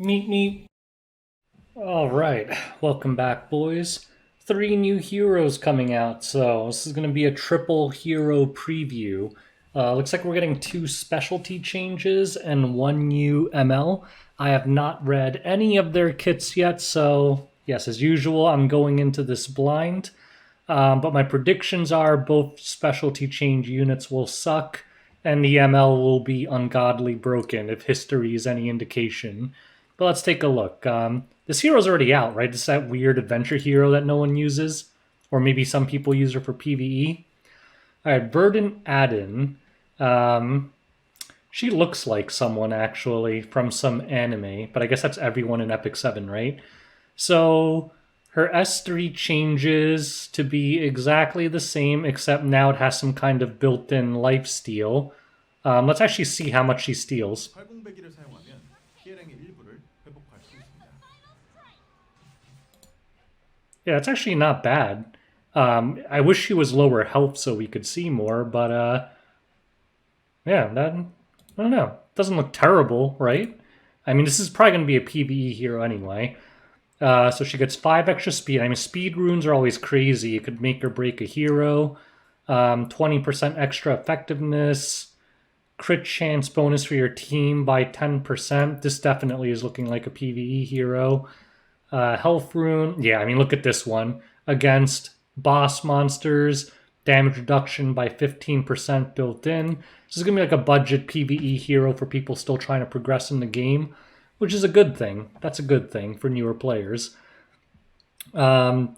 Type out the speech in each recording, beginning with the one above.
Meet me. All right, welcome back, boys. Three new heroes coming out, so this is going to be a triple hero preview. Looks like we're getting two specialty changes and one new ML. I have not read any of their kits yet, so yes, as usual, I'm going into this blind. But my predictions are both specialty change units will suck, and the ML will be ungodly broken if history is any indication. But let's take a look. This hero's already out, right? This is that weird adventure hero that no one uses, or maybe some people use her for PvE. All right, Verdan Adin. She looks like someone actually from some anime, but I guess that's everyone in Epic 7, right? So her S3 changes to be exactly the same, except now it has some kind of built-in lifesteal. Let's actually see how much she steals. Yeah, it's actually not bad. I wish she was lower health so we could see more, but yeah, that I don't know. Doesn't look terrible, right? I mean, this is probably going to be a PvE hero anyway. So she gets 5 extra speed. I mean, speed runes are always crazy. It could make or break a hero. 20% extra effectiveness. Crit chance bonus for your team by 10%. This definitely is looking like a PvE hero. Health rune. Yeah, I mean, look at this one. Against boss monsters, damage reduction by 15% built in. This is going to be like a budget PvE hero for people still trying to progress in the game, which is a good thing. That's a good thing for newer players. More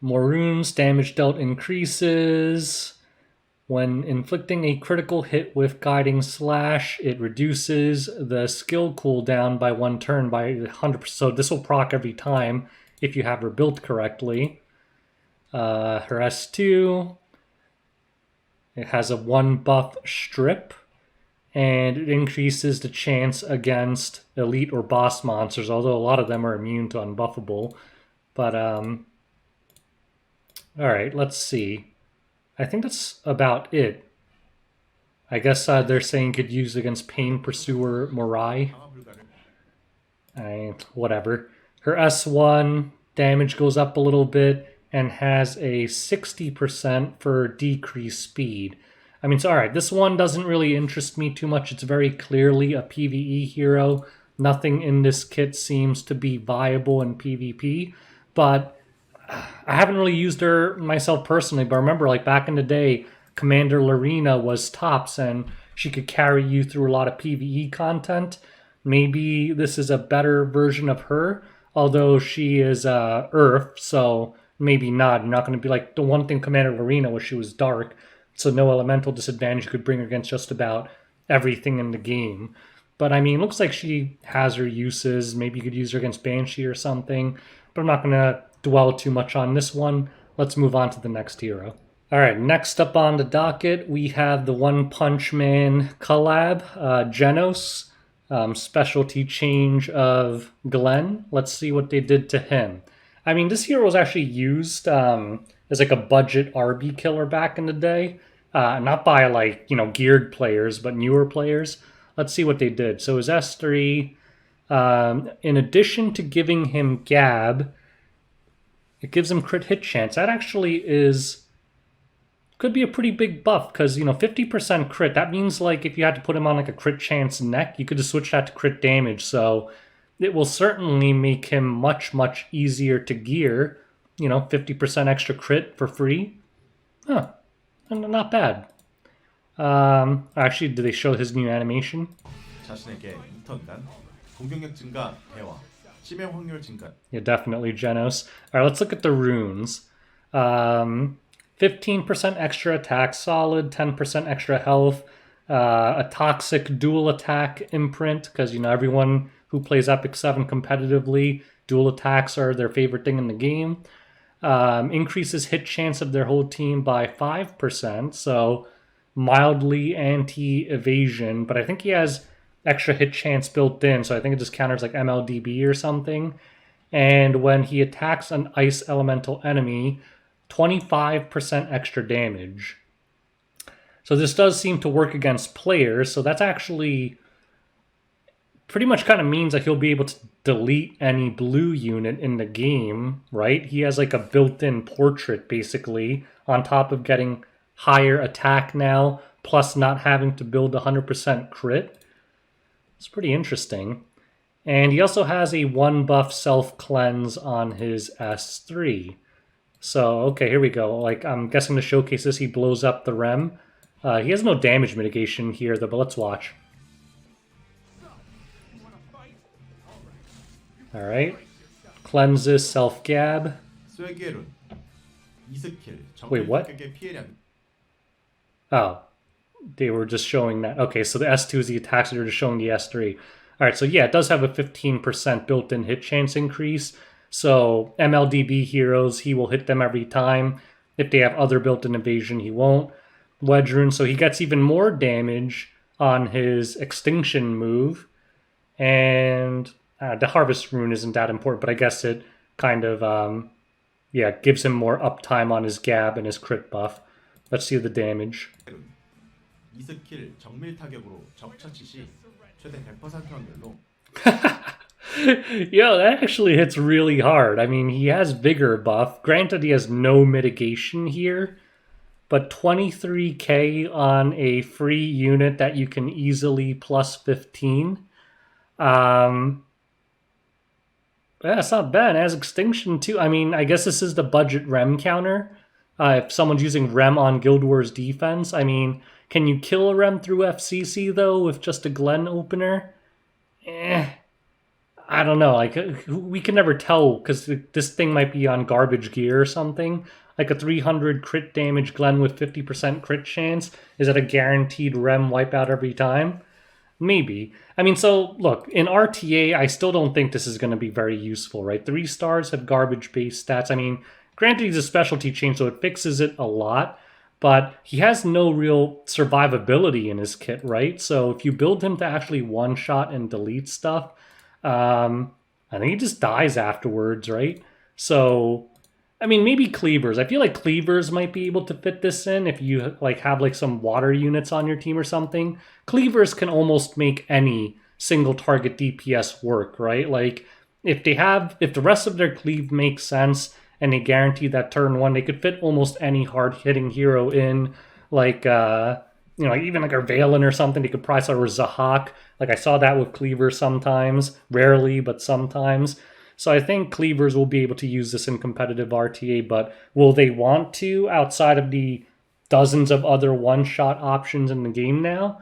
runes, damage dealt increases. When inflicting a critical hit with Guiding Slash, it reduces the skill cooldown by 1 turn by 100%. So this will proc every time if you have her built correctly. Her S2, it has a 1 buff strip, and it increases the chance against elite or boss monsters, although a lot of them are immune to unbuffable. But, alright, let's see. I think that's about it. I guess they're saying could use against Pain Pursuer Morai. Whatever. Her S1 damage goes up a little bit and has a 60% for decreased speed. I mean, so alright, this one doesn't really interest me too much. It's very clearly a PvE hero. Nothing in this kit seems to be viable in PvP, but I haven't really used her myself personally, but I remember like back in the day, Commander Larina was tops and she could carry you through a lot of PvE content. Maybe this is a better version of her, although she is Earth, so maybe not. You're not going to be like the one thing Commander Larina was she was dark, so no elemental disadvantage you could bring her against just about everything in the game. But I mean, looks like she has her uses. Maybe you could use her against Banshee or something. But I'm not going to dwell too much on this one. Let's move on to the next hero. All right, next up on the docket, we have the One Punch Man collab, Genos, specialty change of Glenn. Let's see what they did to him. I mean, this hero was actually used as like a budget RB killer back in the day. Not by like, geared players, but newer players. Let's see what they did. So his S3, in addition to giving him Gab, it gives him crit hit chance. That actually could be a pretty big buff because 50% crit. That means like if you had to put him on like a crit chance neck, you could just switch that to crit damage. So it will certainly make him much easier to gear. 50% extra crit for free. Huh, not bad. Actually, do they show his new animation? Yeah, definitely Genos. All right, let's look at the runes. 15% extra attack solid, 10% extra health, a toxic dual attack imprint, because everyone who plays Epic 7 competitively, dual attacks are their favorite thing in the game. Increases hit chance of their whole team by 5%, so mildly anti-evasion, but I think he has extra hit chance built in, so I think it just counters like MLDB or something. And when he attacks an ice elemental enemy, 25% extra damage. So this does seem to work against players, so that's actually pretty much kind of means that he'll be able to delete any blue unit in the game, right? He has like a built-in portrait, basically, on top of getting higher attack now, plus not having to build 100% crit. It's pretty interesting. And he also has a 1 buff self-cleanse on his S3. So, okay, here we go. Like, I'm guessing to showcase this, he blows up the Rem. He has no damage mitigation here, though, but let's watch. Alright. Cleanses, self-gab. Wait, what? Oh. They were just showing that. Okay, so the S2 is the attacks, they were just showing the S3. Alright, so yeah, it does have a 15% built-in hit chance increase. So MLDB heroes, he will hit them every time. If they have other built-in evasion, he won't. Wedge Rune, so he gets even more damage on his extinction move. And the Harvest Rune isn't that important, but I guess it kind of, yeah, gives him more uptime on his Gab and his crit buff. Let's see the damage. Yo, that actually hits really hard. I mean, he has Vigor buff. Granted, he has no mitigation here, but 23k on a free unit that you can easily plus 15. That's not bad. It has Extinction too. I mean, I guess this is the budget Rem counter. If someone's using Rem on Guild Wars defense, I mean, can you kill a Rem through FCC though with just a Glen opener? I don't know. Like, we can never tell because this thing might be on garbage gear or something. Like a 300 crit damage Glen with 50% crit chance. Is that a guaranteed Rem wipeout every time? Maybe. I mean, so look, in RTA, I still don't think this is going to be very useful, right? 3 stars have garbage-based stats. I mean, granted, he's a specialty change, so it fixes it a lot, but he has no real survivability in his kit, right? So if you build him to actually one-shot and delete stuff, I think he just dies afterwards, right? So, I mean, maybe Cleavers. I feel like Cleavers might be able to fit this in if you like have like some water units on your team or something. Cleavers can almost make any single target DPS work, right? Like if the rest of their cleave makes sense and they guarantee that turn 1, they could fit almost any hard hitting hero in, like you know, even like a Valen or something. They could probably start with Zahak. Like I saw that with Cleavers sometimes, rarely, but sometimes. So I think Cleavers will be able to use this in competitive RTA, but will they want to outside of the dozens of other one-shot options in the game now?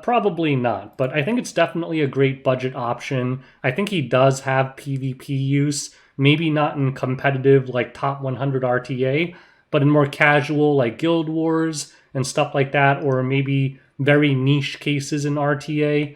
Probably not, but I think it's definitely a great budget option. I think he does have PvP use, maybe not in competitive like top 100 RTA, but in more casual like Guild Wars and stuff like that, or maybe very niche cases in RTA.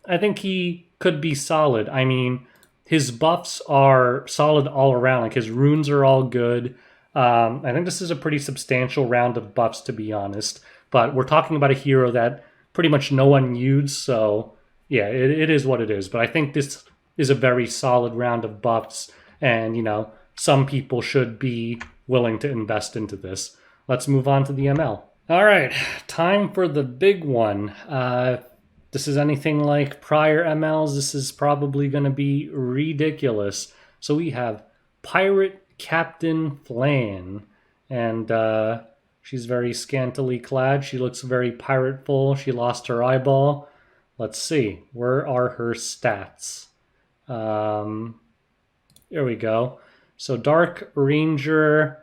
I think he could be solid. I mean, his buffs are solid all around. Like his runes are all good. I think this is a pretty substantial round of buffs, to be honest. But we're talking about a hero that pretty much no one used, so yeah, it is what it is. But I think this is a very solid round of buffs, and you know, some people should be willing to invest into this. Let's move on to the ML. All right, time for the big one. This is anything like prior MLs, this is probably going to be ridiculous. So we have Pirate Captain FLANN, and she's very scantily clad. She looks very pirateful. She lost her eyeball. Let's see, where are her stats? There we go. So Dark Ranger,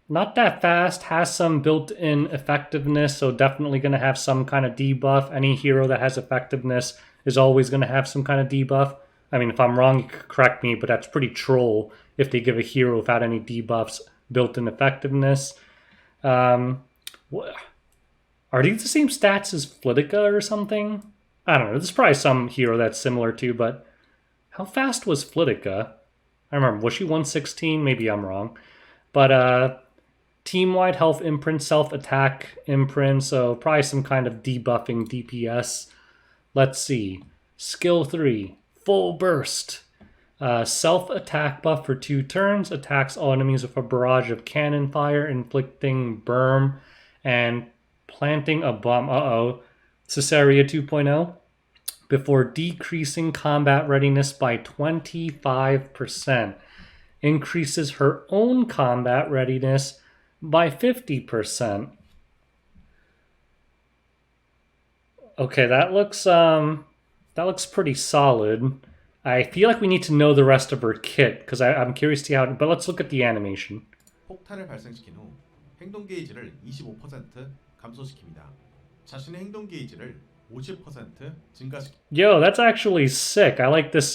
not that fast, has some built-in effectiveness, so definitely going to have some kind of debuff. Any hero that has effectiveness is always going to have some kind of debuff. I mean, if I'm wrong, you could correct me, but that's pretty troll if they give a hero without any debuffs built-in effectiveness. Are these the same stats as Flitica or something? I don't know. There's probably some hero that's similar to, but how fast was Flitica? I remember, was she 116? Maybe I'm wrong. But, team-wide health imprint, self-attack imprint, so probably some kind of debuffing DPS. Let's see. Skill 3, Full Burst. Self-attack buff for 2 turns, attacks all enemies with a barrage of cannon fire, inflicting burn, and planting a bomb. Caesarea 2.0. before decreasing combat readiness by 25%. Increases her own combat readiness by 50%. Okay, that looks pretty solid. I feel like we need to know the rest of her kit because I'm curious to see how. But let's look at the animation. 폭탄을 발생시킨 후 행동 게이지를 25% 감소시킵니다. 자신의 행동 게이지를 50% 증가시킵니다. Yo, that's actually sick. I like this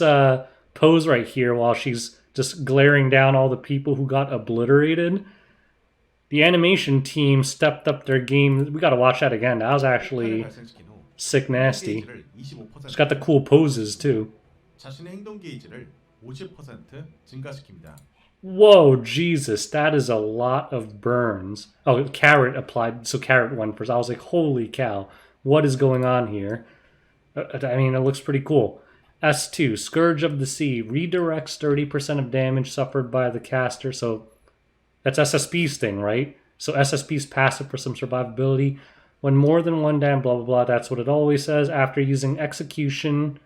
pose right here while she's just glaring down all the people who got obliterated. The animation team stepped up their game. We gotta watch that again. That was actually sick nasty. It's got the cool poses too. 자신의 행동 게이지를 50% 증가시킵니다. Whoa, Jesus, that is a lot of burns. Oh, carrot applied, so carrot went first. I was like, holy cow, what is going on here? I mean, it looks pretty cool. S2, Scourge of the Sea, redirects 30% of damage suffered by the caster. So that's SSP's thing, right? So SSP's passive for some survivability. When more than one damage, blah, blah, blah, that's what it always says. After using execution...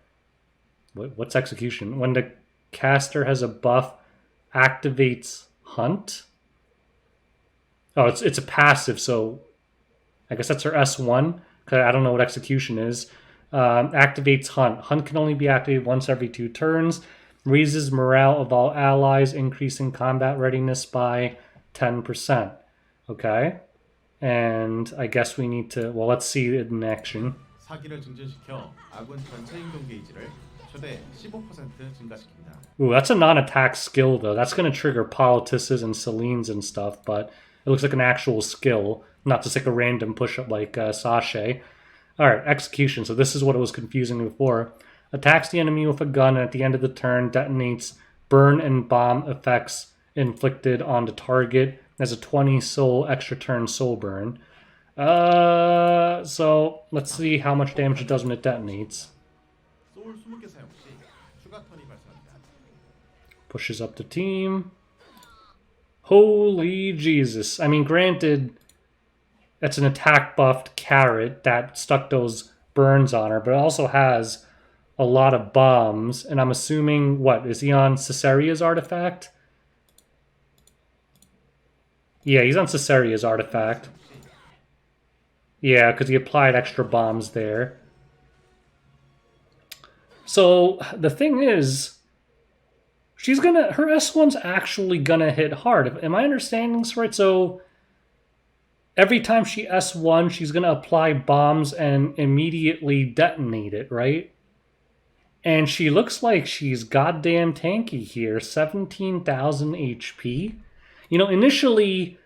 What's execution? When the caster has a buff, activates hunt. Oh, it's a passive, so I guess that's her S1. Cause I don't know what execution is. Activates hunt. Hunt can only be activated once every 2 turns. Raises morale of all allies, increasing combat readiness by 10%. Okay. And I guess we need to, well, let's see it in action. 사기를 증진시켜 아군 전체 행동 게이지를 최대 15% 증가시킵니다. Ooh, that's a non-attack skill, though. That's going to trigger Politises and Selines and stuff, but it looks like an actual skill, not just like a random push-up like Sashay. Alright, execution. So this is what it was confusing before. Attacks the enemy with a gun, and at the end of the turn, detonates burn and bomb effects inflicted on the target. Has a 20 soul extra turn soul burn. So let's see how much damage it does when it detonates. Pushes up the team. Holy Jesus. I mean, granted, that's an attack buffed carrot that stuck those burns on her, but it also has a lot of bombs. And I'm assuming, what, is he on Caesaria's artifact? Yeah, he's on Caesaria's artifact. Yeah, because he applied extra bombs there. So, the thing is, her S1's actually gonna hit hard. Am I understanding this right? So, every time she S1, she's gonna apply bombs and immediately detonate it, right? And she looks like she's goddamn tanky here. 17,000 HP. You know, initially,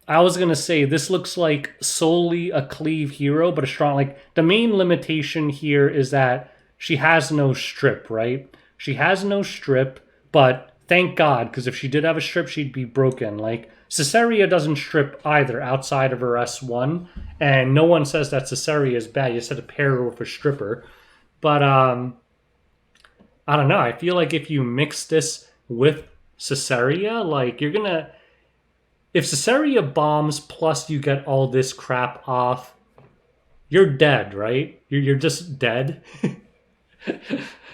I was going to say this looks like solely a cleave hero, but a strong... Like, the main limitation here is that she has no strip, right? She has no strip, but thank God, because if she did have a strip, she'd be broken. Like, Caesaria doesn't strip either outside of her S1, and no one says that Caesaria is bad. You just had to pair her with a stripper. But, I don't know. I feel like if you mix this with Caesaria, like, you're going to... If Caesaria bombs plus you get all this crap off, you're dead, right? You're just dead.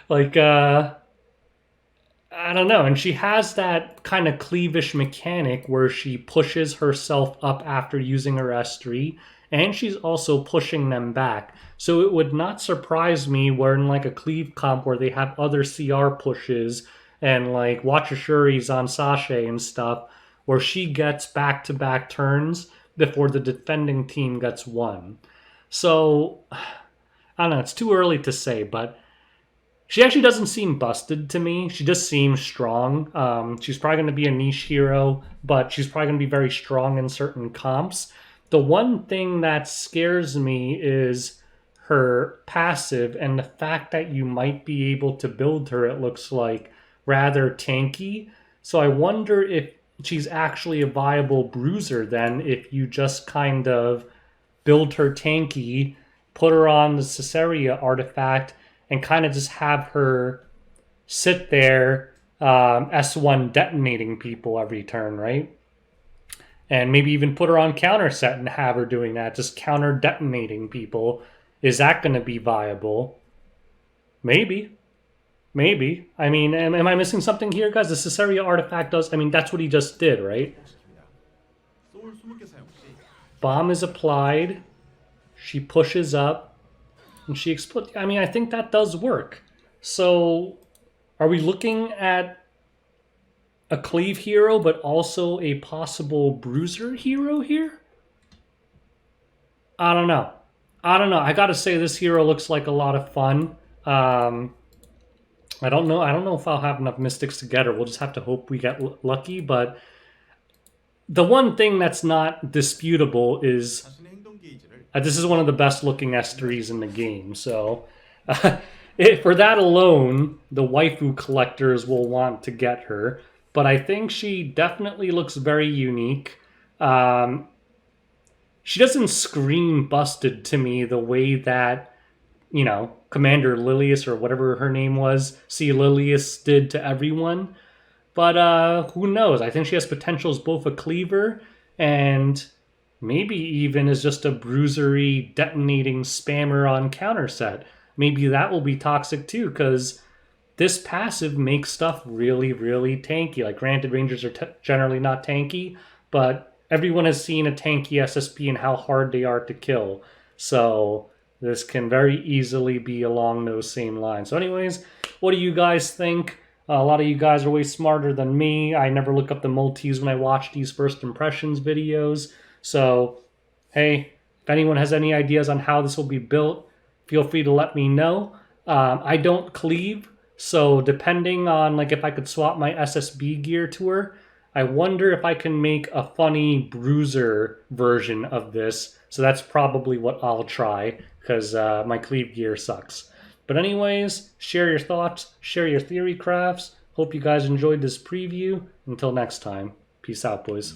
Like, I don't know. And she has that kind of cleavish mechanic where she pushes herself up after using her S3, and she's also pushing them back. So it would not surprise me where in like a cleave comp where they have other CR pushes and like Watchashuris on Sashay and stuff, where she gets back-to-back turns before the defending team gets one. So, I don't know, it's too early to say, but she actually doesn't seem busted to me. She just seems strong. She's probably going to be a niche hero, but she's probably going to be very strong in certain comps. The one thing that scares me is her passive and the fact that you might be able to build her, it looks like, rather tanky. So I wonder if she's actually a viable bruiser then if you just kind of build her tanky, put her on the Caesaria artifact, and kind of just have her sit there S1 detonating people every turn, right? And maybe even put her on counter set and have her doing that, just counter detonating people. Is that going to be viable? Maybe. Maybe. I mean, am I missing something here, guys? The Caesarea artifact does... I mean, that's what he just did, right? 시킵니다. 소울 20개 사용 시 Bomb is applied. She pushes up. And she explodes. I mean, I think that does work. So, are we looking at a cleave hero, but also a possible bruiser hero here? I don't know. I gotta say, this hero looks like a lot of fun. I don't know. I don't know if I'll have enough mystics to get her. We'll just have to hope we get lucky. But the one thing that's not disputable is 자신의 행동 게이지를 this is one of the best looking S3s in the game. So for that alone, the waifu collectors will want to get her. But I think she definitely looks very unique. She doesn't scream busted to me the way that, you know, Commander Lilius or whatever her name was, see Lilius did to everyone. But who knows? I think she has potential as both a cleaver and maybe even as just a bruisery detonating spammer on counter set. Maybe that will be toxic too, because this passive makes stuff really, really tanky. Like, granted, Rangers are generally not tanky, but everyone has seen a tanky SSP and how hard they are to kill. So this can very easily be along those same lines. So anyways, what do you guys think? A lot of you guys are way smarter than me. I never look up the multis when I watch these first impressions videos. So, hey, if anyone has any ideas on how this will be built, feel free to let me know. I don't cleave, so depending on like if I could swap my SSB gear to her, I wonder if I can make a funny bruiser version of this. So that's probably what I'll try, because my cleave gear sucks. But anyways, share your thoughts, share your theory crafts. Hope you guys enjoyed this preview. Until next time, peace out, boys.